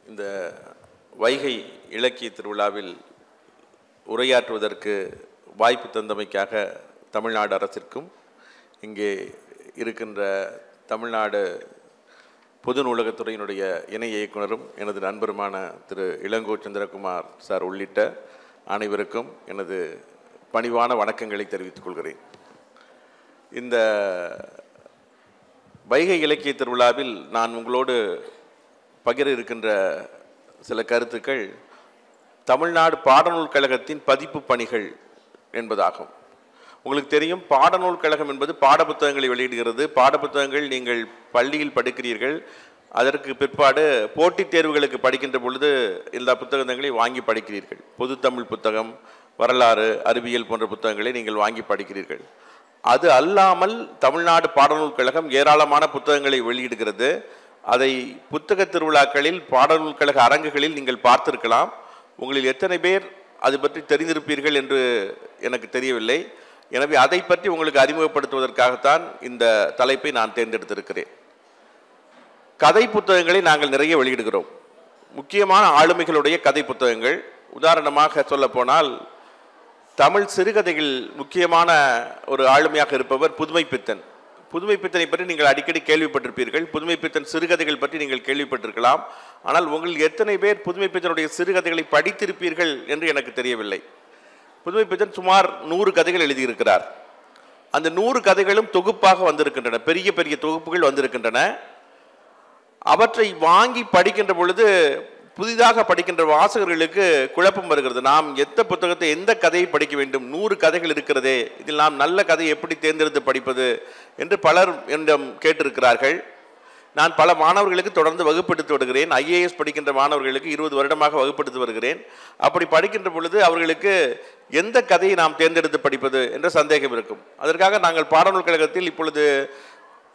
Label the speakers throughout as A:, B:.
A: இந்த வைகை இலக்கிய திருவிழாவில் உரையாற்றுவதற்கு வாய்ப்பு தந்தமைக்காக தமிழ்நாடு அரசிற்கும் இங்கே இருக்கின்ற தமிழ்நாடு பொது நூலகத்துறையினுடைய இணை இயக்குனரும் எனது நண்பருமான திரு இளங்கோ சந்திரகுமார் சார் உள்ளிட்ட அனைவருக்கும் எனது பணிவான வணக்கங்களை தெரிவித்துக் கொள்கிறேன். இந்த வைகை இலக்கிய திருவிழாவில் நான் உங்களோடு பகிர இருக்கின்ற சில கருத்துக்கள் தமிழ்நாடு பாடநூல் கழகத்தின் பதிப்பு பணிகள் என்பதாகும். உங்களுக்கு தெரியும், பாடநூல் கழகம் என்பது பாடப்புத்தகங்களை வெளியிடுகிறது. பாடப்புத்தகங்கள் நீங்கள் பள்ளியில் படிக்கிறீர்கள், அதற்கு பிற்பாடு போட்டித் தேர்வுகளுக்கு படிக்கின்ற பொழுது எல்லா புத்தகங்களை வாங்கி படிக்கிறீர்கள். பொது தமிழ் புத்தகம், வரலாறு, அறிவியல் போன்ற புத்தகங்களை நீங்கள் வாங்கி படிக்கிறீர்கள். அது அல்லாமல் தமிழ்நாடு பாடநூல் கழகம் ஏராளமான புத்தகங்களை வெளியிடுகிறது. அதை புத்தக திருவிழாக்களில், பாடநூல் கழக அரங்குகளில் நீங்கள் பார்த்திருக்கலாம். உங்களில் எத்தனை பேர் அது பற்றி தெரிந்திருப்பீர்கள் என்று எனக்கு தெரியவில்லை. எனவே அதை பற்றி உங்களுக்கு அறிமுகப்படுத்துவதற்காகத்தான் இந்த தலைப்பை நான் தேர்ந்தெடுத்திருக்கிறேன். கதை புத்தகங்களை நாங்கள் நிறைய வெளியிடுகிறோம். முக்கியமான ஆளுமைகளுடைய கதை புத்தகங்கள். உதாரணமாக சொல்ல போனால், தமிழ் சிறுகதைகள் முக்கியமான ஒரு ஆளுமையாக இருப்பவர் புதுமைப்பித்தன். புதுமைப்பித்தனை பற்றி நீங்கள் அடிக்கடி கேள்விப்பட்டிருப்பீர்கள். புதுமைப்பித்தன் சிறுகதைகள் பற்றி நீங்கள் கேள்விப்பட்டிருக்கலாம். ஆனால் உங்களில் எத்தனை பேர் புதுமைப்பித்தனுடைய சிறுகதைகளை படித்திருப்பீர்கள் என்று எனக்கு தெரியவில்லை. புதுமைப்பித்தன் சுமார் 100 கதைகள் எழுதியிருக்கிறார். அந்த 100 கதைகளும் தொகுப்பாக வந்திருக்கின்றன, பெரிய பெரிய தொகுப்புகள் வந்திருக்கின்றன. அவற்றை வாங்கி படிக்கின்ற பொழுது புதிதாக படிக்கின்ற வாசகர்களுக்கு குழப்பம் வருகிறது. நாம் எந்த புத்தகத்தை, எந்த கதையை படிக்க வேண்டும்? 100 கதைகள் இருக்கிறதே, இதில் நாம் நல்ல கதையை எப்படி தேர்ந்தெடுத்து படிப்பது என்று பலர் என்னிடம் கேட்டிருக்கிறார்கள். நான் பல மாணவர்களுக்கு தொடர்ந்து வகுப்படுத்தி வருகிறேன். IAS படிக்கின்ற மாணவர்களுக்கு 20 வருடமாக வகுப்படுத்தி வருகிறேன். அப்படி படிக்கின்ற பொழுது அவர்களுக்கு எந்த கதையை நாம் தேர்ந்தெடுத்து படிப்பது என்ற சந்தேகம் இருக்கும். அதற்காக நாங்கள் பாடநூல் கழகத்தில் இப்பொழுது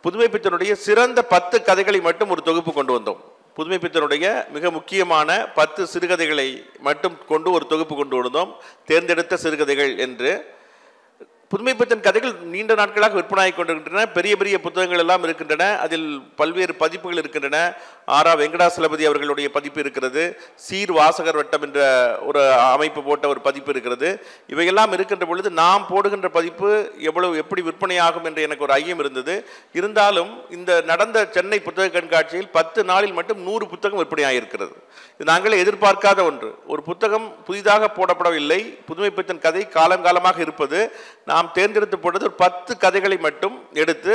A: புதுமைப்பித்தனுடைய சிறந்த 10 கதைகளை மட்டும் ஒரு தொகுப்பு கொண்டு வந்தோம். புதுமைப்பித்தனுடைய மிக முக்கியமான 10 சிறுகதைகளை மட்டும் கொண்டு ஒரு தொகுப்பு கொண்டு வந்தோம், தேர்ந்தெடுத்த சிறுகதைகள் என்று. புதுமைப்பித்தன் கதைகள் நீண்ட நாட்களாக விற்பனையாகிக் கொண்டிருக்கின்றன. பெரிய பெரிய புத்தகங்கள் எல்லாம் இருக்கின்றன. அதில் பல்வேறு பதிப்புகள் இருக்கின்றன. ஆரா வெங்கடாசலபதி அவர்களுடைய பதிப்பு இருக்கிறது. சீர் வாசகர் வட்டம் என்ற ஒரு அமைப்பு போட்ட ஒரு பதிப்பு இருக்கிறது. இவையெல்லாம் இருக்கின்ற பொழுது நாம் போடுகின்ற பதிப்பு எப்படி விற்பனையாகும் என்று எனக்கு ஒரு ஐயம் இருந்தது. இருந்தாலும் இந்த நடந்த சென்னை புத்தக கண்காட்சியில் 10 நாளில் மட்டும் 100 புத்தகம் விற்பனையாகிருக்கிறது. இது நாங்களே எதிர்பார்க்காத ஒன்று. ஒரு புத்தகம் புதிதாக போடப்படவில்லை. புதுமைப்பித்தன் கதை காலங்காலமாக இருப்பது. நாம் தேர்ந்தெடுத்து போட்டது ஒரு 10 கதைகளை மட்டும் எடுத்து,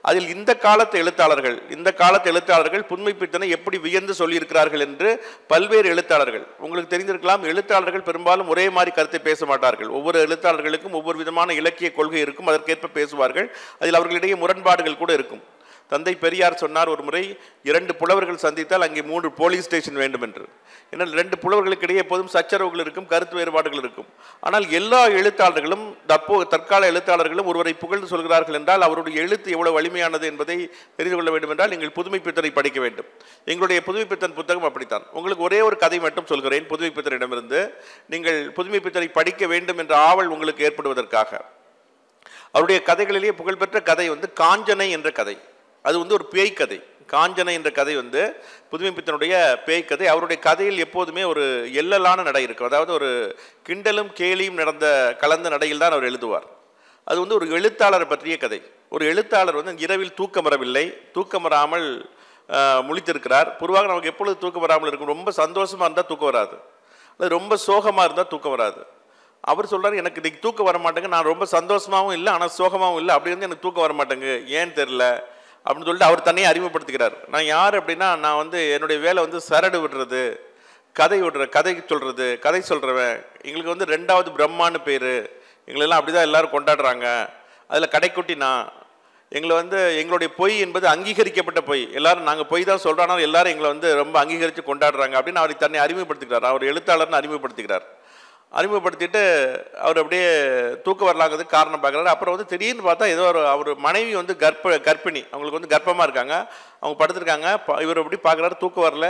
A: அதில் இந்த காலத்து எழுத்தாளர்கள் புதுமைப்பித்தனை எப்படி வியந்து சொல்லியிருக்கிறார்கள் என்று பல்வேறு எழுத்தாளர்கள், உங்களுக்கு தெரிந்திருக்கலாம், எழுத்தாளர்கள் பெரும்பாலும் ஒரே மாதிரி கருத்தை பேச மாட்டார்கள். ஒவ்வொரு எழுத்தாளர்களுக்கும் ஒவ்வொரு விதமான இலக்கிய கொள்கை இருக்கும், அதற்கேற்ப பேசுவார்கள். அதில் அவர்களிடையே முரண்பாடுகள் கூட இருக்கும். தந்தை பெரியார் சொன்னார் ஒரு முறை, 2 புலவர்கள் சந்தித்தால் அங்கே 3 போலீஸ் ஸ்டேஷன் வேண்டும் என்று. ஏன்னால் 2 புலவர்களுக்கு இடையே எப்போதும் சச்சரவுகள் இருக்கும், கருத்து வேறுபாடுகள் இருக்கும். ஆனால் எல்லா எழுத்தாளர்களும், தற்கால எழுத்தாளர்களும் ஒருவரை புகழ்ந்து சொல்கிறார்கள் என்றால் அவருடைய எழுத்து எவ்வளவு வலிமையானது என்பதை தெரிந்து கொள்ள வேண்டும் என்றால் நீங்கள் புதுமைப்பித்தனை படிக்க வேண்டும். எங்களுடைய புதுமைப்பித்தன் புத்தகம் அப்படித்தான். உங்களுக்கு ஒரே ஒரு கதை மட்டும் சொல்கிறேன் புதுமைப்பித்தனிடமிருந்து. நீங்கள் புதுமைப்பித்தனை படிக்க வேண்டும் என்ற ஆவல் உங்களுக்கு ஏற்படுவதற்காக. அவருடைய கதைகளிலேயே புகழ்பெற்ற கதை காஞ்சனை என்ற கதை. அது ஒரு பேய் கதை. காஞ்சனை என்ற கதை புதுமைப்பித்தனுடைய பேய் கதை. அவருடைய கதையில் எப்போதுமே ஒரு எல்லலான நடை இருக்கும். அதாவது ஒரு கிண்டலும் கேலியும் கலந்த நடையில் தான் அவர் எழுதுவார். அது ஒரு எழுத்தாளரை பற்றிய கதை. ஒரு எழுத்தாளர் இரவில் தூக்கம் வரவில்லை, தூக்கம் வராமல் முழித்திருக்கிறார். பொதுவாக நமக்கு எப்பொழுது தூக்கம் வராமல் இருக்கும்? ரொம்ப சந்தோஷமாக இருந்தால் தூக்கம் வராது, அது ரொம்ப சோகமாக இருந்தால் தூக்கம் வராது. அவர் சொல்கிறார், எனக்கு இன்றைக்கி தூக்கம் வர மாட்டேங்க, நான் ரொம்ப சந்தோஷமாகவும் இல்லை ஆனால் சோகமாகவும் இல்லை, அப்படி எனக்கு தூக்கம் வர மாட்டேங்க, ஏன்னு தெரில அப்படின்னு சொல்லிட்டு அவர் தன்னையே அறிமுகப்படுத்திக்கிறார். நான் யார் அப்படின்னா, நான் என்னுடைய வேலை சரடு விடுறது, கதை சொல்கிறது, கதை சொல்கிறவன். எங்களுக்கு 2வது பிரம்மான்னு பேர். எங்களெல்லாம் அப்படி தான் எல்லோரும் கொண்டாடுறாங்க. அதில் கடைக்குட்டி நான். எங்களை எங்களுடைய பொய் என்பது அங்கீகரிக்கப்பட்ட பொய். எல்லாரும் நாங்கள் பொய் தான் சொல்கிறோம், ஆனால் எல்லாரும் எங்களை ரொம்ப அங்கீகரித்து கொண்டாடுறாங்க அப்படின்னு அவர் தன்னை அறிமுகப்படுத்திக்கிறார். அவர் எழுத்தாளர்னு அறிமுகப்படுத்திக்கிறார். அறிமுகப்படுத்திட்டு அவர் அப்படியே தூக்கம் வரலாங்கிறதுக்கு காரணம் பார்க்குறாரு. அப்புறம் திடீர்னு பார்த்தா ஏதோ அவர் மனைவி கர்ப்பிணி, அவங்களுக்கு கர்ப்பமாக இருக்காங்க, அவங்க படுத்துருக்காங்க. இவர் அப்படி பார்க்குறாரு, தூக்கம் வரல.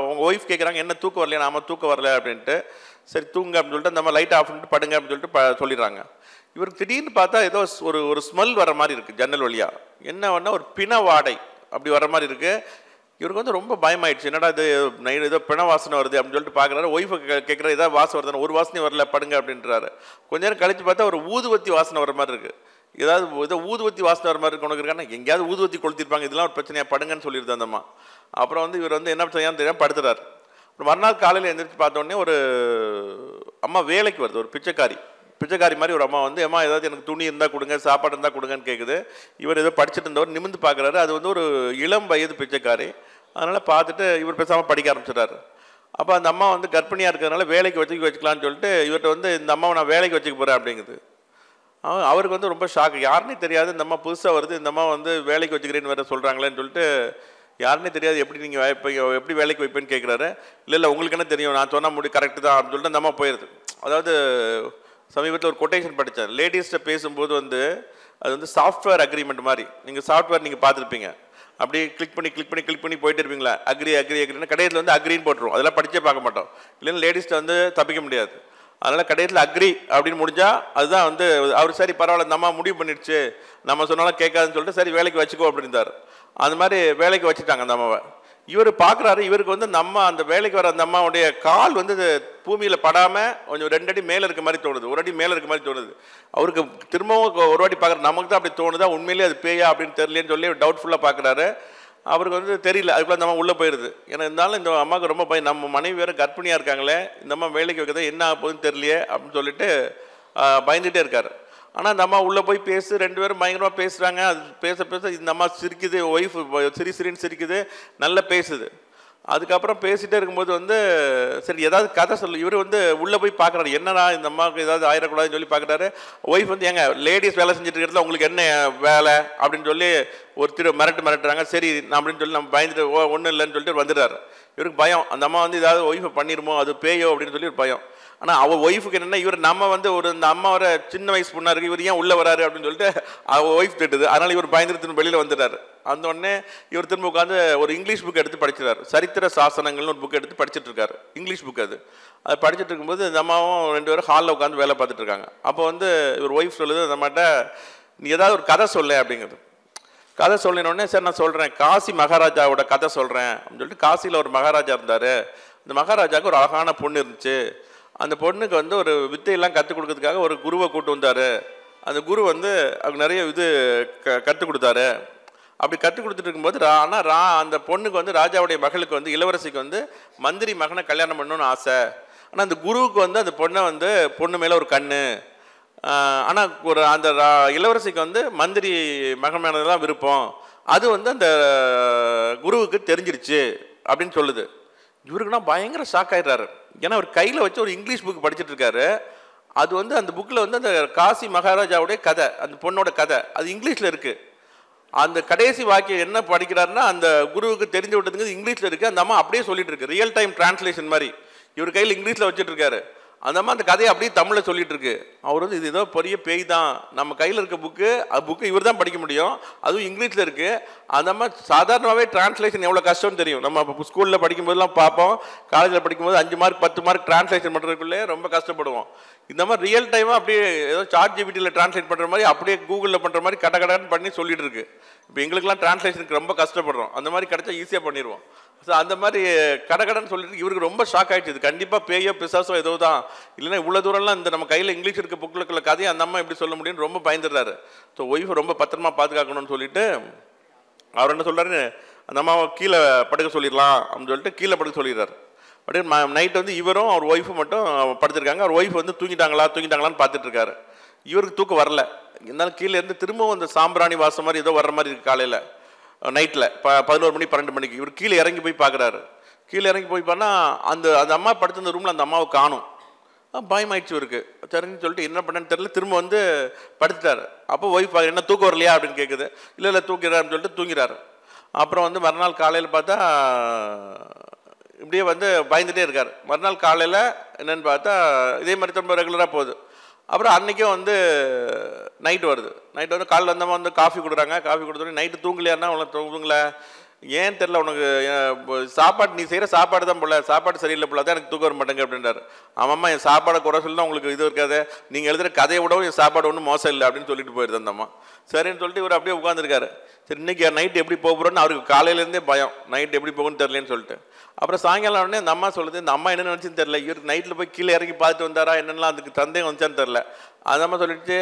A: அவங்க ஒய்ஃப் கேட்குறாங்க, என்ன தூக்கம் வரலையா? நாம தூக்கம் வரல அப்படின்ட்டு. சரி தூங்க அப்படின்னு சொல்லிட்டு நம்ம லைட் ஆஃப் பண்ணிட்டு படுங்க அப்படின்னு சொல்லிட்டு சொல்லிடுறாங்க. இவருக்கு திடீர்னு பார்த்தா ஏதோ ஒரு ஸ்மெல் வர மாதிரி இருக்குது ஜன்னல் வழியாக. என்ன ஒரு பிண வாடை அப்படி வர மாதிரி இருக்குது. இவருக்கு வந்து ரொம்ப பயமாயிடுச்சு. என்னடா இது நைட் ஏதோ பிண வாசனை வருது அப்படின்னு சொல்லிட்டு பார்க்குறாரு. ஒய்ஃபை கேட்குறாரு, ஏதாவது வாசனை வருதுன்னு. ஒரு வாசனையும் வரல, படுங்க அப்படின்றாரு. கொஞ்ச நேரம் கழித்து பார்த்தா ஒரு ஊதுவத்தி வாசனை வர மாதிரி இருக்குது. ஏதோ ஊதுவத்தி வாசனை வர மாதிரி இருக்கு உனக்கு இருக்கான்னா, எங்கேயாவது ஊதுவத்தி கொளுத்திருப்பாங்க, இதெல்லாம் ஒரு பிரச்சனையாக, படுங்கன்னு சொல்லியிருந்தேன் அந்த அம்மா. அப்புறம் வந்து இவர் வந்து என்ன செய்யான்னு தெரியாமல் படுத்துறாரு. அப்புறம் மறுநாள் காலையில் எழுந்திரிச்சு பார்த்தோன்னே ஒரு அம்மா வேலைக்கு வருது, ஒரு பிச்சைக்காரி மாதிரி ஒரு அம்மா வந்து, அம்மா ஏதாவது எனக்கு துணி இருந்தால் கொடுங்க, சாப்பாடு இருந்தால் கொடுங்கன்னு கேட்குது. இவர் ஏதோ படிச்சுட்டு இருந்தவர் நிமிந்து பார்க்குறாரு. அது வந்து ஒரு இளம் வயது பிச்சைக்காரி. அதனால் பார்த்துட்டு இவர் பேசாமல் படிக்க ஆரம்பிச்சிட்டாரு. அப்போ அந்த அம்மா வந்து கர்ப்பிணியாக இருக்கிறதுனால வேலைக்கு வச்சுக்கலான்னு சொல்லிட்டு இவர்கிட்ட வந்து, இந்த அம்மாவை நான் வேலைக்கு வச்சுக்க போகிறேன் அப்படிங்குது. அவருக்கு வந்து ரொம்ப ஷாக்கு. யாருன்னே தெரியாது, இந்த அம்மா புதுசாக வருது, இந்த அம்மா வந்து வேலைக்கு வச்சுக்கிறேன்னு வேறு சொல்கிறாங்களேன்னு சொல்லிட்டு, யாருன்னே தெரியாது, எப்படி நீங்கள் எப்படி வேலைக்கு வைப்பேன்னு கேட்குறாரு. இல்லை உங்களுக்கு என்ன தெரியும், நான் சொன்னால் கரெக்டு தான் அப்படின்னு சொல்லிட்டு அந்த அம்மா போயிடுது. அதாவது சமீபத்தில் ஒரு கொட்டேஷன் படித்தேன். லேடிஸ்ட்டை பேசும்போது வந்து அது வந்து சாஃப்ட்வேர் அக்ரிமெண்ட் மாதிரி. நீங்கள் சாஃப்ட்வேர் நீங்கள் பார்த்துருப்பீங்க, அப்படியே கிளிக் பண்ணி போயிட்டு இருப்பீங்களா, அக்ரின்னு கடையில் வந்து அக்ரின்னு போட்டுரும். அதெல்லாம் படித்தே பார்க்க மாட்டோம். இல்லைன்னா லேடிஸ்ட்டை வந்து தப்பிக்க முடியாது. அதனால் கடையில் அக்ரி அப்படின்னு முடிஞ்சால் அதுதான் வந்து அவர் சரி பரவாயில்ல, இந்த அம்மா முடிவு பண்ணிடுச்சு, நம்ம சொன்னாலும் கேட்காதுன்னு சொல்லிட்டு சரி வேலைக்கு வச்சுக்கோ அப்படின்றார். அந்த மாதிரி வேலைக்கு வச்சுட்டாங்க அந்த அம்மாவை. இவர் பார்க்குறாரு, இவருக்கு வந்து நம்ம அந்த வேலைக்கு வர அந்த அம்மாவுடைய கால் வந்து பூமியில் படாமல் கொஞ்சம் 2 அடி மேலே இருக்க மாதிரி தோணுது, 1 அடி மேலே இருக்க மாதிரி தோணுது. அவருக்கு திரும்பவும் ஒரு வாட்டி பார்க்குறாரு, நமக்கு தான் அப்படி தோணுதா, உண்மையிலேயே அது பேயா அப்படின்னு தெரியலேன்னு சொல்லி டவுட்ஃபுல்லாக பார்க்குறாரு. அவருக்கு வந்து தெரியல, அதுக்குள்ள அந்த அம்மா உள்ளே போயிடுது. ஏன்னா இருந்தாலும் இந்த அம்மாவுக்கு ரொம்ப பயம், நம்ம மனைவி வேறு கர்ப்பிணியாக இருக்காங்களே, இந்த அம்மா வேலைக்கு வைக்கிறதா என்ன ஆக போகுதுன்னு தெரியலையே அப்படின்னு சொல்லிட்டு பயந்துகிட்டே இருக்கார். ஆனால் அந்த அம்மா உள்ளே போய் பேசு, 2 பேரும் பயங்கரமாக பேசுகிறாங்க. அது பேச இந்த அம்மா சிரிக்குது, ஒய்ஃப் சிரின்னு சிரிக்குது, நல்லா பேசுது. அதுக்கப்புறம் பேசிகிட்டே இருக்கும்போது வந்து சரி ஏதாவது கதை சொல்லு. இவர் வந்து உள்ளே போய் பார்க்குறாரு, என்னடா இந்த அம்மாவுக்கு ஏதாவது ஆயிடக்கூடாதுன்னு சொல்லி பார்க்குறாரு. ஒய்ஃப் வந்து ஏங்க லேடிஸ் வேலை செஞ்சுட்டு இருக்கிறதுல உங்களுக்கு என்ன வேலை அப்படின்னு சொல்லி ஒரு மிரட்டுறாங்க. சரி அப்படின்னு சொல்லி நம்ம பயந்துட்டு ஒன்றும் இல்லைன்னு சொல்லிட்டு வந்துடுறாரு. இவருக்கு பயம், அந்த அம்மா வந்து ஏதாவது ஒய்ஃபை பண்ணிருமோ, அது பேயோ அப்படின்னு சொல்லி ஒரு பயம். ஆனால் அவள் ஒய்ஃபுக்கு என்னென்னா, இவர் நம்ம வந்து இந்த அம்மா வர சின்ன வயசு பொண்ணாக இருக்குது, இவர் ஏன் உள்ளே வராரு அப்படின்னு சொல்லிட்டு அவள் ஒய்ஃப் திட்டுது. அதனால் இவர் பயந்துட்டு திரும்ப வெளியில் வந்துடுறாரு. அந்த உடனே இவர் திரும்ப உட்காந்து ஒரு இங்கிலீஷ் புக் எடுத்து படிச்சிடாரு. சரித்திர சாசனங்கள்னு ஒரு புக் எடுத்து படிச்சுட்டு இருக்காரு, இங்கிலீஷ் புக். அது படிச்சுட்டு இருக்கும்போது இந்த அம்மாவும் 2 பேரும் ஹாலில் உட்காந்து வேலை பார்த்துட்டு இருக்காங்க. அப்போ வந்து இவர் ஒய்ஃப் சொல்லுது அந்த அம்மாட்ட, நீ ஏதாவது ஒரு கதை சொல்ல அப்படிங்கிறது. கதை சொல்லினோடனே சரி நான் சொல்கிறேன், காசி மகாராஜாவோட கதை சொல்கிறேன் அப்படின்னு சொல்லிட்டு, காசியில் ஒரு மகாராஜா இருந்தார். அந்த மகாராஜாவுக்கு ஒரு அழகான பொண்ணு இருந்துச்சு. அந்த பொண்ணுக்கு வந்து ஒரு வித்தையெல்லாம் கற்றுக் கொடுக்கறதுக்காக ஒரு குருவை கூட்டு வந்தார். அந்த குரு வந்து அவருக்கு நிறைய கற்றுக் கொடுத்தாரு. அப்படி கற்றுக் கொடுத்துட்டு இருக்கும்போது ஆனால் அந்த பொண்ணுக்கு வந்து ராஜாவுடைய மகளுக்கு வந்து இளவரசிக்கு வந்து மந்திரி மகனை கல்யாணம் பண்ணணும்னு ஆசை. ஆனால் அந்த குருவுக்கு வந்து அந்த பொண்ணை வந்து பொண்ணு மேலே ஒரு கண்ணு. ஆனால் அந்த இளவரசிக்கு வந்து மந்திரி மகன் மேலே தான் விருப்பம். அது வந்து அந்த குருவுக்கு தெரிஞ்சிருச்சு அப்படின்னு சொல்லுது. இவருக்குன்னா பயங்கர ஷாக் ஆயிடுறாரு. ஏன்னா அவர் கையில் வச்சு ஒரு இங்கிலீஷ் புக் படிச்சுட்டு இருக்காரு. அது வந்து அந்த புக்கில் வந்து அந்த காசி மகாராஜாவுடைய கதை, அந்த பொண்ணோட கதை, அது இங்கிலீஷில் இருக்குது. அந்த கடைசி வாக்கியம் என்ன படிக்கிறாருன்னா, அந்த குருவுக்கு தெரிஞ்சு விட்டதுங்க இங்கிலீஷில் இருக்குது. அந்த அம்மா அப்படியே சொல்லிட்டு இருக்கு, ரியல் டைம் டிரான்ஸ்லேஷன் மாதிரி. இவர் கையில் இங்கிலீஷில் வச்சுட்டு இருக்காரு. அந்த அம்மா அந்த கதையை அப்படியே தமிழில் சொல்லிட்டு இருக்கு. அவர் வந்து இது ஏதோ பெரிய பேய் தான், நம்ம கையில் இருக்க புக்கு இவர் தான் படிக்க முடியும், அதுவும் இங்கிலீஷில் இருக்குது. அந்த அம்மா சாதாரணமாகவே டிரான்ஸ்லேஷன் எவ்வளோ கஷ்டம்னு தெரியும். நம்ம இப்போ ஸ்கூலில் படிக்கும்போதெல்லாம் பார்ப்போம், காலேஜில் படிக்கும்போது 5 மார்க் 10 மார்க் டிரான்ஸ்லேஷன் பண்ணுறதுக்குள்ளே ரொம்ப கஷ்டப்படுவோம். இந்த மாதிரி ரியல் டைமாக அப்படியே ஏதோ சாட் ஜிபிடியில் டிரான்ஸ்லேட் பண்ணுற மாதிரி, அப்படியே கூகுளில் பண்ணுற மாதிரி கடன்னு பண்ணி சொல்லிட்டு இருக்கு. இப்போ எங்களுக்குலாம் டிரான்ஸ்லேஷனுக்கு ரொம்ப கஷ்டப்படுறோம், அந்த மாதிரி கிடைச்சா ஈஸியாக பண்ணிடுவோம். ஸோ அந்த மாதிரி கடன்னு சொல்லிட்டு இவருக்கு ரொம்ப ஷாக் ஆகிடுச்சு. இது கண்டிப்பாக பேயோ பிசாசோ ஏதோ தான், இல்லைன்னா இவ்வளோ தூரம்லாம் இந்த நம்ம கையில் இங்கிலீஷ் இருக்க புக்கில் கதையை அந்த அம்மா எப்படி சொல்ல முடியும்னு ரொம்ப பயந்துடுறாரு. ஸோ ஒய்ஃபை ரொம்ப பத்திரமா பாதுகாக்கணும்னு சொல்லிட்டு அவர் என்ன சொல்கிறாரு, அந்த அம்மாவை கீழே படுக்க சொல்லிடலாம் அப்படின்னு சொல்லிட்டு கீழே படுக்க சொல்லிடுறாரு. அப்படியே நைட் வந்து இவரும் அவர் ஒய்ஃபு மட்டும் படுத்திருக்காங்க. அவர் ஒய்ஃப் வந்து தூங்கிட்டாங்களான்னு பார்த்துட்டு இருக்காரு. இவருக்கு தூக்கம் வரல. இருந்தாலும் கீழே இருந்து திரும்பவும் அந்த சாம்பிராணி வாசம் மாதிரி ஏதோ வர்ற மாதிரி இருக்குது காலையில் நைட்டில் 11 மணி 12 மணிக்கு. இவர் கீழே இறங்கி போய் பார்க்குறாரு. கீழே இறங்கி போய் பண்ணால் அந்த அம்மா படுத்திருந்த ரூமில் அந்த அம்மாவை காணும். பயமாயிடுச்சு இவருக்கு. தெரிஞ்சுன்னு சொல்லிட்டு என்ன பண்ணேன்னு தெரியல, திரும்ப வந்து படுத்துட்டார். அப்போ ஒய்ஃப் என்ன தூக்கம் வரலையா அப்படின்னு கேட்குது. இல்லை தூங்கிறாருன்னு சொல்லிட்டு தூங்கிறாரு. அப்புறம் வந்து மறுநாள் காலையில் பார்த்தா இப்படியே வந்து பயந்துகிட்டே இருக்கார். மறுநாள் காலையில் என்னென்னு பார்த்தா இதே மாதிரி திரும்ப ரெகுலராக போகுது. அப்புறம் அன்றைக்கும் வந்து நைட்டு வருது. நைட்டு வந்து காலையில் வந்தவங்க வந்து காஃபி கொடுக்குறாங்க. காஃபி கொடுத்தோன்னே நைட்டு தூங்கலையான்னா உனக்கு தூங்கல, ஏன் தெரில உனக்கு சாப்பாடு நீ செய்கிற சாப்பாடு தான் போல, சாப்பாடு சரியில்லை போல தான் எனக்கு தூக்கம் வர மாட்டேங்க அப்படின்றாரு. ஆமாம்மா என் சாப்பாடை குறை சொல்லலாம் உங்களுக்கு இது இருக்காது, நீங்கள் எழுதுகிற கதையை விடவும் என் சாப்பாடு ஒன்றும் மோசம் இல்லை அப்படின்னு சொல்லிட்டு போயிடுது அந்த அம்மா. சரின்னு சொல்லிட்டு இவர் அப்படியே உட்காந்துருக்காரு. சரி இன்னைக்கு நைட் எப்படி போகிறோன்னு அவருக்கு காலையிலேருந்தே பயம், நைட் எப்படி போகுன்னு தெரியலன்னு சொல்லிட்டு. அப்புறம் சாயங்காலம் உடனே இந்த அம்மா சொல்லுது, இந்த அம்மா என்ன நினச்சின்னு தெரியல, இவருக்கு நைட்டில் போய் கீழே இறங்கி பார்த்துட்டு வந்தாரா என்னென்னலாம் அதுக்கு சந்தேகம் வந்துச்சான்னு தெரில. அந்த அம்மா சொல்லிட்டு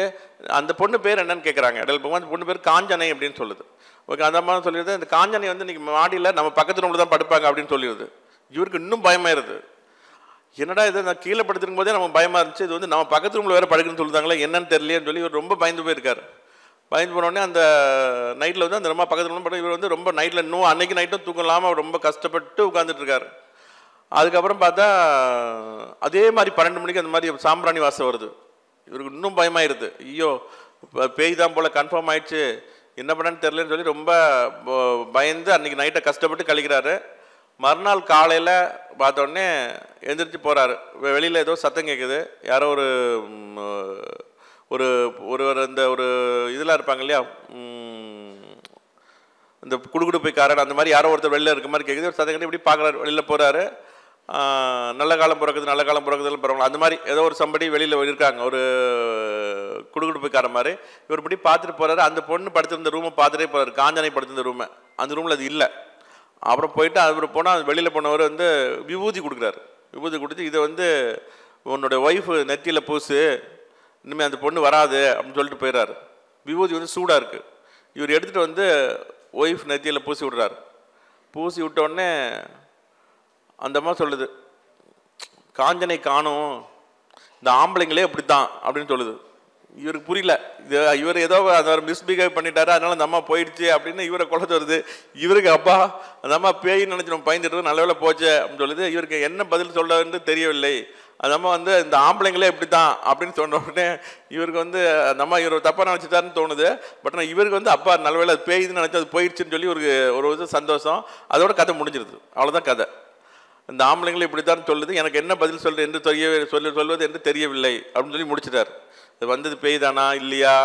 A: அந்த பொண்ணு பேர் என்னன்னு கேட்குறாங்க. இடையில போகும்போது அந்த பொண்ணு பேர் காஞ்சனை அப்படின்னு சொல்லுது. ஓகே, அந்த அம்மா சொல்லிடுது இந்த காஞ்சனை வந்து இன்னைக்கு மாடியில் நம்ம பக்கத்து ரூமில் தான் படுப்பாங்க அப்படின்னு சொல்லிடுது. இவருக்கு இன்னும் பயமாயிருது. என்னடா இது, நான் கீழே படுத்துருக்கும் போதே நம்ம பயமாக இருந்துச்சு, இது வந்து நம்ம பக்கத்து ரூமில் வேறு படுக்குன்னு சொல்லுதாங்களே என்னன்னு தெரியலேன்னு சொல்லி இவர் ரொம்ப பயந்து போயிருக்காரு. பயந்து போனோடனே அந்த நைட்டில் வந்து அந்த ரொம்ப பக்கத்தில் ரூம் படம் இவர் வந்து ரொம்ப நைட்டில் இன்னும் அன்னைக்கு நைட்டும் தூக்கம் இல்லாமல் ரொம்ப கஷ்டப்பட்டு உட்காந்துட்டு இருக்காரு. அதுக்கப்புறம் பார்த்தா அதே மாதிரி 12 மணிக்கு அந்த மாதிரி சாம்பிராணி வாசம் வருது. இவருக்கு இன்னும் பயமாயிருது. ஐயோ பேய் தான் போல் கன்ஃபார்ம் ஆயிடுச்சு, என்ன பண்ணான்னு தெரியலன்னு சொல்லி ரொம்ப பயந்து அன்றைக்கி நைட்டை கஷ்டப்பட்டு கழிக்கிறாரு. மறுநாள் காலையில் பார்த்தோடனே எழுந்திரிச்சு போகிறாரு. வெளியில் ஏதோ சத்தம் கேட்குது, யாரோ ஒரு ஒருவர் இந்த ஒரு இதெல்லாம் இருப்பாங்க இல்லையா, இந்த குடுகுடுப்பைக்காரன் அந்த மாதிரி யாரோ ஒருத்தர் வெளியில் இருக்க மாதிரி கேட்குது. ஒரு சத்தம் கேட்டு இப்படி பார்க்குறாரு, வெளியில் போகிறாரு. நல்ல காலம் பிறக்குது நல்ல காலம் பிறக்குதுன்னு பரவாயில்ல அந்த மாதிரி ஏதோ ஒரு சம்படி வெளியில் இருக்காங்க, ஒரு குடுகுடுப்பைக்கார மாதிரி. இவர் இப்படி பார்த்துட்டு போகிறாரு. அந்த பொண்ணு படுத்திருந்த ரூமை பார்த்துட்டே போகிறாரு, காஞ்சனை படுத்திருந்த ரூமை. அந்த ரூமில் அது இல்லை. அப்புறம் போயிட்டு அவர் போனால் வெளியில் போனவர் வந்து விபூதி கொடுக்குறாரு. விபூதி கொடுத்து இதை வந்து உன்னோட ஒய்ஃபு நெத்தியில் பூசு, இனிமேல் அந்த பொண்ணு வராது அப்படின்னு சொல்லிட்டு போயிடுறாரு. விபூதி வந்து சூடாக இருக்குது. இவர் எடுத்துகிட்டு வந்து ஒய்ஃப் நெத்தியில் பூசி விடுறாரு. பூசி விட்டோடனே அந்த அம்மா சொல்லுது, காஞ்சனை காணும், இந்த ஆம்பளைங்களே அப்படித்தான் அப்படின்னு சொல்லுது. இவருக்கு புரியல, இவர் ஏதோ அதை மிஸ்பிஹேவ் பண்ணிட்டாரு, அதனால அந்த அம்மா போயிடுச்சு அப்படின்னு இவரை குழந்தை வருது. இவருக்கு அப்பா அந்த அம்மா பேயின்னு நினச்சி நம்ம பயந்துட்டு நல்ல வேலை போச்சு அப்படின்னு சொல்லுது. இவருக்கு என்ன பதில் சொல்லன்னு தெரியவில்லை. அந்த அம்மா வந்து இந்த ஆம்பளைங்களே இப்படி தான் அப்படின்னு சொன்ன உடனே இவருக்கு வந்து அந்த அம்மா இவர் தப்பாக நினச்சிட்டாருன்னு தோணுது. பட் ஆனால் இவருக்கு வந்து அப்பா நல்ல வேலை அது பேய்துன்னு நினச்சி அது போயிடுச்சுன்னு சொல்லி ஒரு சந்தோஷம். அதோட கதை முடிஞ்சிருது. அவ்வளோதான் கதை. இந்த ஆம்பளைங்களை இப்படித்தான் சொல்லுது, எனக்கு என்ன பதில் சொல்கிறது என்று சொல்வது என்று தெரியவில்லை அப்படின்னு சொல்லி முடிச்சிட்டார். இது வந்தது பேய் தானா இல்லையா,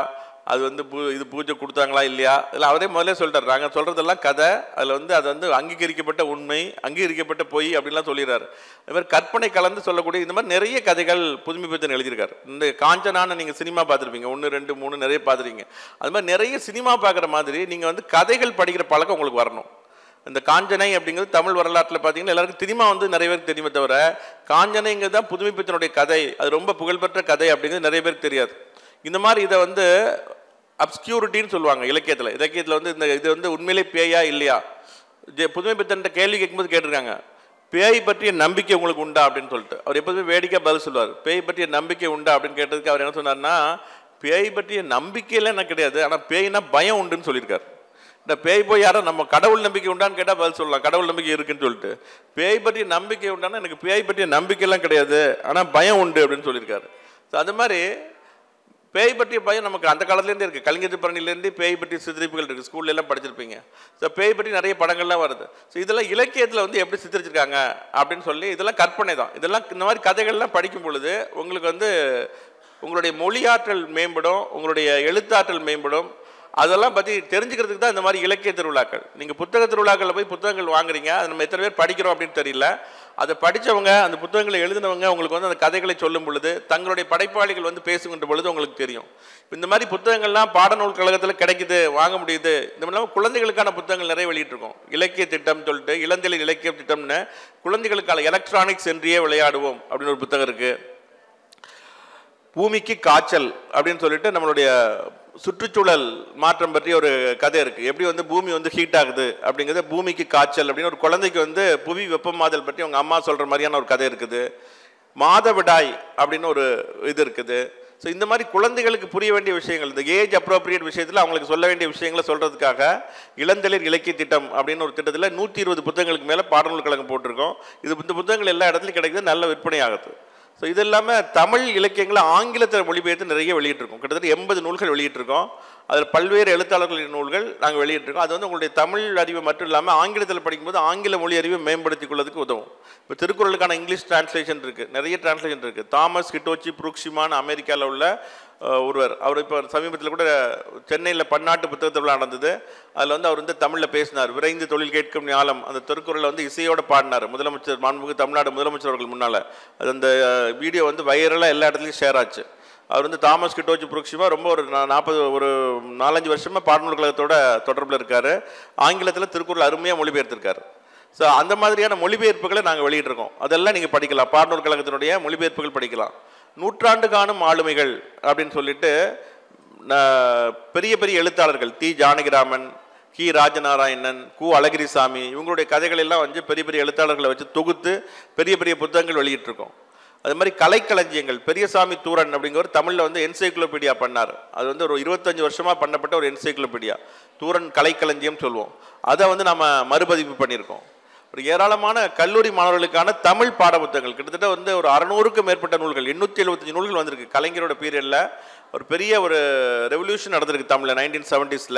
A: அது வந்து இது பூஜை கொடுத்தாங்களா இல்லையா, இதில் அவரே முதலே சொல்லிட்டார். நாங்கள் சொல்கிறதெல்லாம் கதை, அதில் வந்து அது வந்து அங்கீகரிக்கப்பட்ட உண்மை, அங்கீகரிக்கப்பட்ட பொய் அப்படின்லாம் சொல்லிடுறாரு. அது மாதிரி கற்பனை கலந்து சொல்லக்கூடிய இந்த மாதிரி நிறைய கதைகள் புதுமைப்பித்தன் எழுதியிருக்காரு. இந்த காஞ்சனான்னு நீங்கள் சினிமா பார்த்துருப்பீங்க, 1, 2, 3 நிறைய பார்த்துருக்கீங்க. அது மாதிரி நிறைய சினிமா பார்க்குற மாதிரி நீங்கள் வந்து கதைகள் படிக்கிற பழக்கம் உங்களுக்கு வரணும். இந்த காஞ்சனை அப்படிங்கிறது தமிழ் வரலாற்றில் பார்த்தீங்கன்னா எல்லாருக்கும் சினிமா வந்து நிறைய பேருக்கு தெரியுமே தவிர, காஞ்சனைங்கிறது தான் புதுமைப்பித்தனுடைய கதை, அது ரொம்ப புகழ்பெற்ற கதை அப்படிங்கிறது நிறைய பேருக்கு தெரியாது. இந்த மாதிரி இதை வந்து அப்ஸ்கியூரிட்டின்னு சொல்லுவாங்க இலக்கியத்தில் வந்து இந்த இது வந்து உண்மையிலே பேயா இல்லையா. புதுமைப்பித்தன் கேள்வி கேட்கும்போது கேட்டிருக்காங்க, பேய் பற்றிய நம்பிக்கை உங்களுக்கு உண்டா அப்படின்னு சொல்லிட்டு. அவர் எப்போதுமே வேடிக்கை பதில் சொல்லுவார். பேய் பற்றிய நம்பிக்கை உண்டா அப்படின்னு கேட்டதுக்கு அவர் என்ன சொன்னார்னா, பேய் பற்றிய நம்பிக்கையெல்லாம் என்ன கிடையாது, ஆனால் பேய்னா பயம் உண்டுன்னு சொல்லியிருக்காரு. இந்த பேய் போய் யாரும் நம்ம கடவுள் நம்பிக்கை உண்டான்னு கேட்டால் பதில் சொல்லலாம், கடவுள் நம்பிக்கை இருக்குன்னு சொல்லிட்டு. பேய் பற்றிய நம்பிக்கை உண்டானா எனக்கு பேய் பற்றிய நம்பிக்கையெல்லாம் கிடையாது, ஆனால் பயம் உண்டு அப்படின்னு சொல்லியிருக்காரு. ஸோ அது மாதிரி பேய் பற்றிய பயம் நமக்கு அந்த காலத்துலேருந்தே இருக்குது. கலிங்கத்து பரணிலேருந்து பேய் பற்றிய சித்தரிப்புகள் இருக்குது, ஸ்கூல்லலாம் படிச்சிருப்பீங்க. ஸோ பேய் பற்றி நிறைய படங்கள்லாம் வருது. ஸோ இதெல்லாம் இலக்கியத்தில் வந்து எப்படி சித்தரிச்சிருக்காங்க அப்படின்னு சொல்லி இதெல்லாம் கற்பனை தான். இதெல்லாம் இந்த மாதிரி கதைகள்லாம் படிக்கும் பொழுது உங்களுக்கு வந்து உங்களுடைய மொழியாற்றல் மேம்படும், உங்களுடைய எழுத்தாற்றல் மேம்படும். அதெல்லாம் பற்றி தெரிஞ்சுக்கிறதுக்கு தான் இந்த மாதிரி இலக்கிய திருவிழாக்கள். நீங்கள் புத்தக திருவிழாக்களில் போய் புத்தகங்கள் வாங்குறீங்க, அது நம்ம எத்தனை பேர் படிக்கிறோம் அப்படின்னு தெரியல. அதை படித்தவங்க, அந்த புத்தகங்களை எழுதினவங்க உங்களுக்கு வந்து அந்த கதைகளை சொல்லும் பொழுது, தங்களுடைய படைப்பாளிகள் வந்து பேசுகின்ற பொழுது உங்களுக்கு தெரியும். இந்த மாதிரி புத்தகங்கள்லாம் பாடநூல் கழகத்தில் கிடைக்குது, வாங்க முடியுது. இந்த மாதிரிலாம் குழந்தைகளுக்கான புத்தகங்கள் நிறைய வெளியிட்டிருக்கோம். இலக்கிய திட்டம் சொல்லிட்டு இளந்தலை இலக்கிய திட்டம்னு குழந்தைகளுக்கான எலக்ட்ரானிக்ஸ் என்றே விளையாடுவோம் அப்படின்னு ஒரு புத்தகம் இருக்குது. பூமிக்கு காய்ச்சல் அப்படின்னு சொல்லிட்டு நம்மளுடைய சுற்றுச்சூழல் மாற்றம் பற்றி ஒரு கதை இருக்குது. எப்படி வந்து பூமி வந்து ஹீட் ஆகுது அப்படிங்கிறது பூமிக்கு காய்ச்சல் அப்படின்னு ஒரு குழந்தைக்கு வந்து புவி வெப்பமாதல் பற்றி அவங்க அம்மா சொல்கிற மாதிரியான ஒரு கதை இருக்குது. மாதவிடாய் அப்படின்னு ஒரு இது இருக்குது. ஸோ இந்த மாதிரி குழந்தைகளுக்கு புரிய வேண்டிய விஷயங்கள், இந்த ஏஜ் அப்ரோப்ரியேட் விஷயத்தில் அவங்களுக்கு சொல்ல வேண்டிய விஷயங்களை சொல்கிறதுக்காக இளந்தளிர் இலக்கிய திட்டம் அப்படின்னு ஒரு திட்டத்தில் 120 புத்தகங்களுக்கு மேலே பாடநூல் கழகம் போட்டிருக்கோம். இந்த புத்தகங்கள் எல்லா இடத்துலையும் கிடைக்குது, நல்ல விற்பனை ஆகுது. ஸோ இது இல்லாமல் தமிழ் இலக்கியங்களை ஆங்கிலத்தில் மொழிபெயர்த்து நிறைய வெளியிட்டிருக்கோம். கிட்டத்தட்ட 80 நூல்கள் வெளியிட்டிருக்கோம். அதில் பல்வேறு எழுத்தாளர்களின் நூல்கள் நாங்கள் வெளியிட்டிருக்கோம். அது வந்து உங்களுடைய தமிழ் அறிவு மட்டும் இல்லாமல் ஆங்கிலத்தில் படிக்கும்போது ஆங்கில மொழி அறிவை மேம்படுத்திக் கொள்வதற்கு உதவும். இப்போ திருக்குறளுக்கான இங்கிலீஷ் டிரான்ஸ்லேஷன் இருக்குது, நிறைய டிரான்ஸ்லேஷன் இருக்குது. தாமஸ் ஹிட்டோச்சி புரூக்ஷிமான்னு அமெரிக்காவில் உள்ள ஒருவர், அவர் இப்போ சமீபத்தில் கூட சென்னையில் பன்னாட்டு புத்தக திருவிழா நடந்தது. அதில் வந்து அவர் வந்து தமிழில் பேசினார். விரைந்து தொழில் கேட்கும் ஞாலம் அந்த திருக்குறளை வந்து இசையோடு பாடினார் முதலமைச்சர் மாண்புமிகு தமிழ்நாடு முதலமைச்சர் அவர்கள் முன்னால். அது அந்த வீடியோ வந்து வைரலாக எல்லா இடத்துலையும் ஷேர் ஆச்சு. அவர் வந்து தாமஸ் கிட்டோஜி புருக்ஷிமா ரொம்ப ஒரு 45 வருஷமாக பாடநூல் கழகத்தோட தொடர்பில் இருக்கார். ஆங்கிலத்தில் திருக்குறள் அருமையாக மொழிபெயர்த்திருக்காரு. ஸோ அந்த மாதிரியான மொழிபெயர்ப்புகளை நாங்கள் வெளியிட்டிருக்கோம். அதெல்லாம் நீங்கள் படிக்கலாம், பாடநூல் கழகத்தினுடைய மொழிபெயர்ப்புகள் படிக்கலாம். நூற்றாண்டு காணும் ஆளுமைகள் அப்படின்னு சொல்லிட்டு பெரிய பெரிய எழுத்தாளர்கள் தி. ஜானகிராமன், கி. ராஜநாராயணன், கு. அழகிரிசாமி இவங்களுடைய கதைகள் எல்லாம் வந்து பெரிய பெரிய எழுத்தாளர்களை வச்சு தொகுத்து பெரிய பெரிய புத்தகங்கள் வெளியிட்டிருக்கோம். அது மாதிரி கலைக்களஞ்சியங்கள் பெரியசாமி தூரன் அப்படிங்கிற தமிழில் வந்து என்சைக்ளோபீடியா பண்ணார். அது வந்து ஒரு 25 வருஷமாக பண்ணப்பட்ட ஒரு என்சைக்ளோபீடியா, தூரன் கலைக்களஞ்சியம் சொல்லுவோம். அதை வந்து நம்ம மறுபதிப்பு பண்ணியிருக்கோம். ஒரு ஏராளமான கல்லூரி மாணவர்களுக்கான தமிழ் பாட புத்தகங்கள் கிட்டத்தட்ட வந்து ஒரு 600க்கும் மேற்பட்ட நூல்கள், 875 நூல்கள் வந்திருக்கு. கலைஞரோட பீரியடில் ஒரு பெரிய ஒரு ரெவல்யூஷன் நடந்திருக்கு தமிழில் 1970s.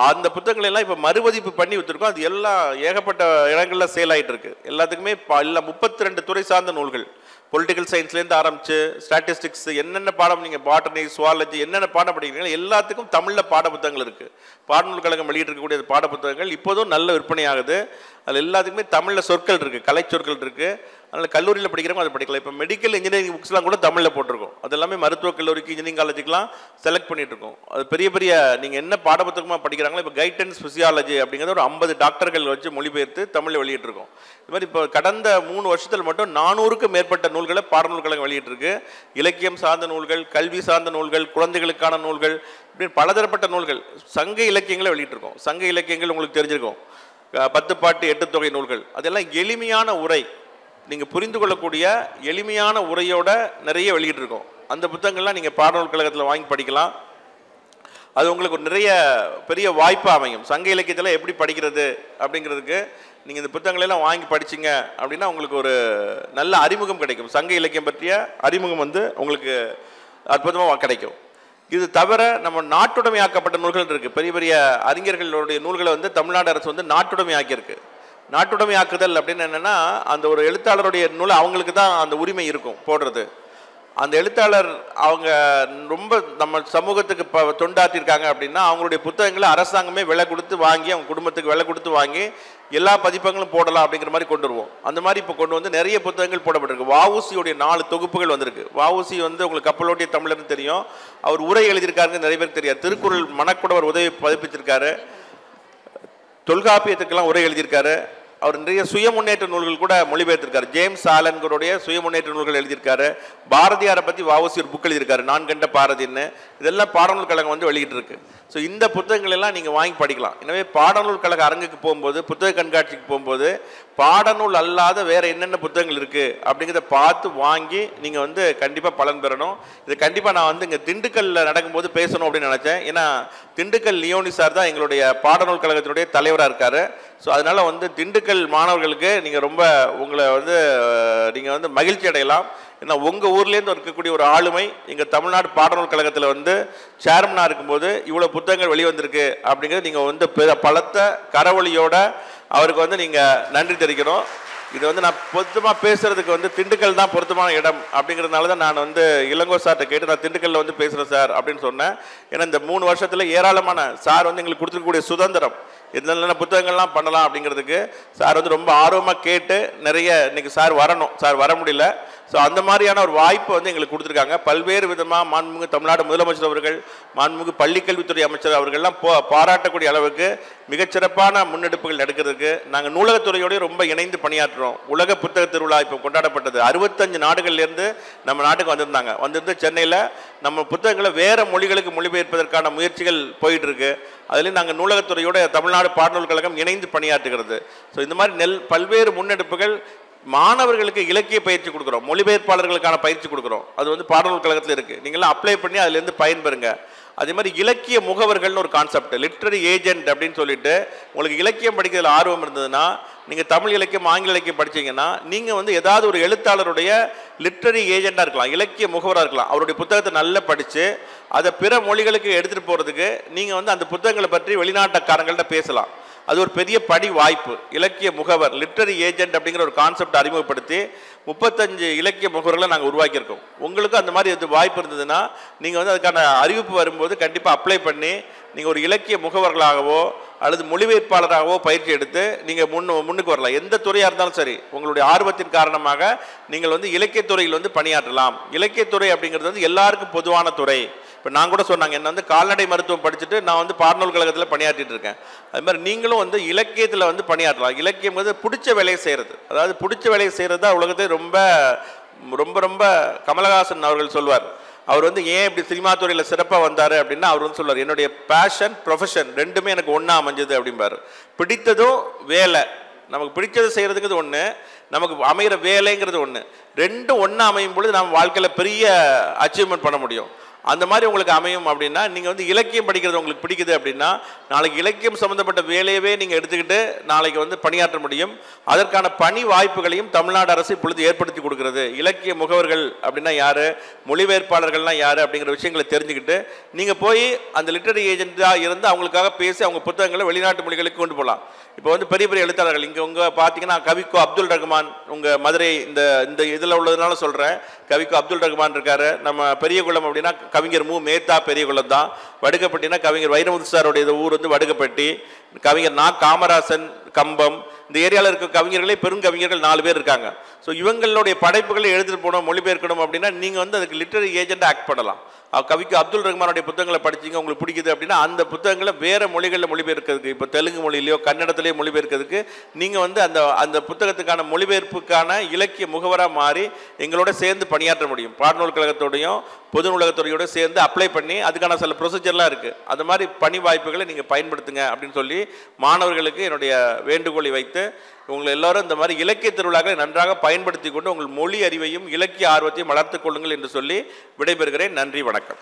A: அந்த புத்தகங்கள் எல்லாம் இப்போ மறுபதிப்பு பண்ணி விற்றுருக்கோம். அது எல்லாம் ஏகப்பட்ட இடங்களில் சேல் ஆகிட்டு இருக்கு. எல்லாத்துக்குமே எல்லாம் 32 துறை சார்ந்த நூல்கள், பொலிட்டிக்கல் சயின்ஸ்லேருந்து ஆரம்பித்து ஸ்டாட்டிஸ்டிக்ஸ், என்னென்ன பாடம் நீங்கள் பாட்டனி, சுவாலஜி என்னென்ன பாடம் படிக்கிறீங்களோ எல்லாத்துக்கும் தமிழில் பாட புத்தகங்கள் இருக்குது. பாடநூல் கழகம் வெளியிட்டிருக்கக்கூடிய பாட புத்தகங்கள் இப்போதும் நல்ல விற்பனை ஆகுது. அதில் எல்லாத்துக்குமே தமிழில் சொற்கள் இருக்குது, கலை சொற்கள் இருக்குது. அதனால் கல்லூரியில் படிக்கிறவங்க அதை படிக்கலாம். இப்போ மெடிக்கல் இன்ஜினியரிங் புக்ஸ்லாம் கூட தமிழில் போட்டிருக்கோம். அது எல்லாமே மருத்துவக் கல்லூரிக்கு, இன்ஜினியரிங் காலேஜுக்கெலாம் செலக்ட் பண்ணிகிட்ருக்கோம். அது பெரிய பெரிய நீங்கள் என்ன பாட புத்தகமாக படிக்கிறாங்களோ, இப்போ கைடன்ஸ் ஃபிசியாலஜி அப்படிங்கிறத ஒரு 50 டாக்டர்கள் வச்சு மொழிபெயர்த்து தமிழில் வெளியிட்டிருக்கோம். இது மாதிரி இப்போ கடந்த 3 வருஷத்தில் மட்டும் 400க்கும் மேற்பட்ட நூல்களை பாடநூல் கழகம் வெளியிட்டிருக்கு. இலக்கியம் சார்ந்த நூல்கள், கல்வி சார்ந்த நூல்கள், குழந்தைகளுக்கான நூல்கள், இப்படி பலதரப்பட்ட நூல்கள், சங்க இலக்கியங்களை வெளியிட்டிருக்கோம். சங்க இலக்கியங்கள் உங்களுக்கு தெரிஞ்சிருக்கும், 10 பாட்டு 8 தொகை நூல்கள். அதெல்லாம் எளிமையான உரை, நீங்கள் புரிந்து கொள்ளக்கூடிய எளிமையான உரையோட நிறைய வெளியிட்டிருக்கோம். அந்த புத்தகங்கள்லாம் நீங்கள் பாடநூல் கழகத்தில் வாங்கி படிக்கலாம். அது உங்களுக்கு ஒரு நிறைய பெரிய வாய்ப்பாக அமையும். சங்க இலக்கியத்தில் எப்படி படிக்கிறது அப்படிங்கிறதுக்கு நீங்கள் இந்த புத்தகங்களெல்லாம் வாங்கி படிச்சிங்க அப்படின்னா உங்களுக்கு ஒரு நல்ல அறிமுகம் கிடைக்கும். சங்க இலக்கியம் பற்றிய அறிமுகம் வந்து உங்களுக்கு அற்புதமாக கிடைக்கும். இது தவிர நம்ம நாட்டுடைமையாக்கப்பட்ட நூல்கள் இருக்குது. பெரிய பெரிய அறிஞர்களுடைய நூல்களை வந்து தமிழ்நாடு அரசு வந்து நாட்டுடைமையாக்கியிருக்கு. நாட்டுடைமையாக்குதல் அப்படின்னு என்னென்னா, அந்த ஒரு எழுத்தாளருடைய நூலை அவங்களுக்கு தான் அந்த உரிமை இருக்கும் போடுறது. அந்த எழுத்தாளர் அவங்க ரொம்ப நம்ம சமூகத்துக்கு தொண்டாற்றிருக்காங்க அப்படின்னா அவங்களுடைய புத்தகங்களை அரசாங்கமே விலை கொடுத்து வாங்கி, அவங்க குடும்பத்துக்கு விலை கொடுத்து வாங்கி எல்லா பதிப்பங்களும் போடலாம் அப்படிங்கிற மாதிரி கொண்டு வருவோம். அந்த மாதிரி இப்போ கொண்டு வந்து நிறைய புத்தகங்கள் போடப்பட்டிருக்கு. வஉசியுடைய 4 தொகுப்புகள் வந்திருக்கு. வஉசி வந்து உங்களுக்கு கப்பலோட்டிய தமிழர்னு தெரியும், அவர் உரை எழுதியிருக்காருன்னு நிறைய பேருக்கு தெரியாது. திருக்குறள் மணக்குடவர் உதவி பதிப்பிச்சிருக்காரு, தொல்காப்பியத்துக்கெல்லாம் உரை எழுதியிருக்காரு. அவர் நிறைய சுய முன்னேற்ற நூல்கள் கூட மொழிபெயர்த்திருக்காரு. ஜேம்ஸ் ஆலன்களுடைய சுய முன்னேற்ற நூல்கள் எழுதியிருக்காரு. பாரதியாரை பற்றி வஉசி ஒரு புக் எழுதியிருக்காரு, நான் கண்ட பாரதின்னு. இதெல்லாம் பாடநூல் கழகம் வந்து வெளியிட்டிருக்கு. ஸோ இந்த புத்தகங்கள் எல்லாம் நீங்கள் வாங்கி படிக்கலாம். எனவே பாடநூல் கழக அரங்குக்கு போகும்போது, புத்தக கண்காட்சிக்கு போகும்போது பாடநூல் அல்லாத வேறு என்னென்ன புத்தகங்கள் இருக்குது அப்படிங்கிறத பார்த்து வாங்கி நீங்கள் வந்து கண்டிப்பாக பலன் பெறணும். இது கண்டிப்பாக நான் வந்து இங்கே திண்டுக்கல்லில் நடக்கும்போது பேசணும் அப்படின்னு நினச்சேன். ஏன்னா திண்டுக்கல் லியோனி சார் தான் எங்களுடைய பாடநூல் கழகத்தினுடைய தலைவராக இருக்கார். ஸோ அதனால் வந்து திண்டுக்கல் மாணவர்களுக்கு நீங்கள் ரொம்ப உங்களை வந்து நீங்கள் வந்து மகிழ்ச்சி அடையலாம். ஏன்னா உங்கள் ஊர்லேருந்து இருக்கக்கூடிய ஒரு ஆளுமை எங்கள் தமிழ்நாடு பாடநூல் கழகத்தில் வந்து சேர்மனாக இருக்கும்போது இவ்வளோ புத்தகங்கள் வெளிவந்திருக்கு அப்படிங்கிறது நீங்கள் வந்து பலத்த கரவொலியோட அவருக்கு வந்து நீங்கள் நன்றி தெரிவிக்கணும். இது வந்து நான் பொருத்தமாக பேசுகிறதுக்கு வந்து திண்டுக்கல் தான் பொருத்தமான இடம் அப்படிங்கிறதுனால தான் நான் வந்து இளங்கோ சார்கிட்ட கேட்டு நான் திண்டுக்கல்லில் வந்து பேசுகிறேன் சார் அப்படின்னு சொன்னேன். ஏன்னா இந்த 3 வருஷத்தில் ஏராளமான சார் வந்து எங்களுக்கு கொடுத்துருக்கக்கூடிய சுதந்திரம், என்னென்ன புத்தகங்கள்லாம் பண்ணலாம் அப்படிங்கிறதுக்கு சார் வந்து ரொம்ப ஆர்வமாக கேட்டு நிறைய இன்றைக்கி சார் வரணும், சார் வர முடியல. ஸோ அந்த மாதிரியான ஒரு வாய்ப்பு வந்து எங்களுக்கு கொடுத்துருக்காங்க. பல்வேறு விதமாக மாண்புமிகு தமிழ்நாடு முதலமைச்சர் அவர்கள், மாண்புமிகு பள்ளிக்கல்வித்துறை அமைச்சர் அவர்கள்லாம் பாராட்டக்கூடிய அளவுக்கு மிகச்சிறப்பான முன்னெடுப்புகள் நடக்கிறதுக்கு நாங்கள் நூலகத்துறையோடய ரொம்ப இணைந்து பணியாற்றுறோம். உலக புத்தக திருவிழா இப்போ கொண்டாடப்பட்டது. 65 நாடுகள்லேருந்து நம்ம நாட்டுக்கு வந்திருந்து சென்னையில் நம்ம புத்தகங்களை வேறு மொழிகளுக்கு மொழிபெயர்ப்பதற்கான முயற்சிகள் போயிட்டு இருக்கு. அதுலேயும் நாங்கள் நூலகத்துறையோட தமிழ்நாடு பாடநூல் கழகம் இணைந்து பணியாற்றுகிறது. ஸோ இந்த மாதிரி பல்வேறு முன்னெடுப்புகள். மாணவர்களுக்கு இலக்கிய பயிற்சி கொடுக்குறோம், மொழிபெயர்ப்பாளர்களுக்கான பயிற்சி கொடுக்குறோம். அது வந்து பாடநூல் கழகத்தில் இருக்குது. நீங்களாம் அப்ளை பண்ணி அதுலேருந்து பயன்பெறுங்க. அதே மாதிரி இலக்கிய முகவர்கள்னு ஒரு கான்செப்ட், லிட்ரரி ஏஜென்ட் அப்படின்னு சொல்லிட்டு, உங்களுக்கு இலக்கியம் படிக்கிறதுல ஆர்வம் இருந்ததுன்னா நீங்கள் தமிழ் இலக்கியம் ஆங்கில இலக்கியம் படித்தீங்கன்னா நீங்கள் வந்து ஏதாவது ஒரு எழுத்தாளருடைய லிட்ரரி ஏஜெண்டாக இருக்கலாம், இலக்கிய முகவராக இருக்கலாம். அவருடைய புத்தகத்தை நல்லா படித்து அதை பிற மொழிகளுக்கு எடுத்துகிட்டு போகிறதுக்கு நீங்கள் வந்து அந்த புத்தகங்களை பற்றி வெளிநாட்டுக்காரங்கள்ட்ட பேசலாம். அது ஒரு பெரிய படி வாய்ப்பு. இலக்கிய முகவர், லிட்ரரி ஏஜென்ட் அப்படிங்கிற ஒரு கான்செப்ட் அறிமுகப்படுத்தி 35 இலக்கிய முகவர்களை நாங்கள் உருவாக்கியிருக்கோம். உங்களுக்கும் அந்த மாதிரி இது வாய்ப்பு இருந்ததுன்னா நீங்கள் வந்து அதுக்கான அறிவிப்பு வரும்போது கண்டிப்பாக அப்ளை பண்ணி நீங்கள் ஒரு இலக்கிய முகவர்களாகவோ அல்லது மொழிபெயர்ப்பாளராகவோ பயிற்சி எடுத்து நீங்கள் முன்னுக்கு வரலாம். எந்த துறையாக இருந்தாலும் சரி, உங்களுடைய ஆர்வத்தின் காரணமாக நீங்கள் வந்து இலக்கியத்துறையில் வந்து பணியாற்றலாம். இலக்கியத்துறை அப்படிங்கிறது வந்து எல்லாருக்கும் பொதுவான துறை. இப்போ நான் கூட சொன்னாங்க, என்ன வந்து கால்நடை மருத்துவம் படிச்சுட்டு நான் வந்து பாடநூல் கழகத்தில் பணியாற்றிட்டு இருக்கேன். அது மாதிரி நீங்களும் வந்து இலக்கியத்தில் வந்து பணியாற்றலாம். இலக்கியம் வந்து பிடிச்ச வேலையை செய்கிறது, அதாவது பிடிச்ச வேலையை செய்கிறது தான் உலகத்தை ரொம்ப ரொம்ப ரொம்ப கமலஹாசன் அவர்கள் சொல்வார். அவர் வந்து ஏன் இப்படி சினிமா துறையில் சிறப்பாக வந்தார் அப்படின்னா அவர் வந்து சொல்வார், என்னுடைய பேஷன் ப்ரொஃபஷன் ரெண்டுமே எனக்கு ஒன்றா அமைஞ்சது அப்படிம்பார். பிடித்ததும் வேலை, நமக்கு பிடிச்சது செய்கிறதுக்கு ஒன்று, நமக்கு அமைகிற வேலைங்கிறது ஒன்று, ரெண்டும் ஒன்றா அமையும் பொழுது நம்ம வாழ்க்கையில் பெரிய அச்சீவ்மெண்ட் பண்ண முடியும். அந்த மாதிரி உங்களுக்கு அமையும் அப்படின்னா நீங்கள் வந்து இலக்கியம் படிக்கிறது உங்களுக்கு பிடிக்குது அப்படின்னா நாளைக்கு இலக்கியம் சம்மந்தப்பட்ட வேலையவே நீங்கள் எடுத்துக்கிட்டு நாளைக்கு வந்து பணியாற்ற முடியும். அதற்கான பணி வாய்ப்புகளையும் தமிழ்நாடு அரசு இப்பொழுது ஏற்படுத்தி கொடுக்கிறது. இலக்கிய முகவர்கள் அப்படின்னா யார், மொழிபெயர்ப்பாளர்கள்லாம் யார் அப்படிங்கிற விஷயங்களை தெரிஞ்சுக்கிட்டு நீங்கள் போய் அந்த லிட்டரரி ஏஜென்ட்டாக இருந்து அவங்களுக்காக பேசி அவங்க புத்தகங்களை வெளிநாட்டு மொழிகளுக்கு கொண்டு போகலாம். இப்போ வந்து பெரிய பெரிய எழுத்தாளர்கள் இங்கே உங்கள் பார்த்தீங்கன்னா கவிக்கோ அப்துல் ரஹ்மான், உங்கள் மதுரை இந்த இதில் உள்ளதுனால சொல்கிறேன், கவிக்கோ அப்துல் ரஹ்மான் இருக்கார். நம்ம பெரியகுளம் அப்படின்னா கவிஞர் மேத்தா பெரியகுளம் தான். வடுகப்பட்டினா கவிஞர் வைரமுத்து சாருடைய ஊர் வந்து வடுகப்பட்டி. கவிஞர் காமராசன் கம்பம். இந்த ஏரியாவில் இருக்க கவிஞர்களே பெருங்கவிஞர்கள் 4 பேர் இருக்காங்க. ஸோ இவங்களுடைய படைப்புகளை எழுதிட்டு போகணும், மொழிபெயர்க்கணும் அப்படின்னா நீங்கள் வந்து அதுக்கு லிட்டரரி ஏஜென்ட்டாக ஆக்ட் பண்ணலாம். கவிக்கு அப்துல் ரஹ்மானுடைய புத்தகங்களை படிச்சிங்க, உங்களுக்கு பிடிக்குது அப்படின்னா அந்த புத்தகங்களை வேறு மொழிகளில் மொழிபெயர்க்கிறதுக்கு, இப்போ தெலுங்கு மொழியிலையோ கன்னடத்திலேயோ மொழிபெயர்க்கிறதுக்கு நீங்கள் வந்து அந்த புத்தகத்துக்கான மொழிபெயர்ப்புக்கான இலக்கிய முகவராக மாறி எங்களோட சேர்ந்து பணியாற்ற முடியும். பாடநூல் கழகத்தோடையும் பொது நூலகத்துறையோடு சேர்ந்து அப்ளை பண்ணி அதுக்கான சில ப்ரொசீஜர்லாம் இருக்குது. அது மாதிரி பணி வாய்ப்புகளை நீங்கள் பயன்படுத்துங்க அப்படின்னு சொல்லி மாணவர்களுக்கு என்னுடைய வேண்டுகோளை வைத்து உங்களை எல்லாரும் இந்த மாதிரி இலக்கிய திருவிழாக்களை நன்றாக பயன்படுத்தி கொண்டு உங்கள் மொழி அறிவையும் இலக்கிய ஆர்வத்தையும் வளர்த்துக் கொள்ளுங்கள் என்று சொல்லி விடைபெறுகிறேன். நன்றி, வணக்கம்.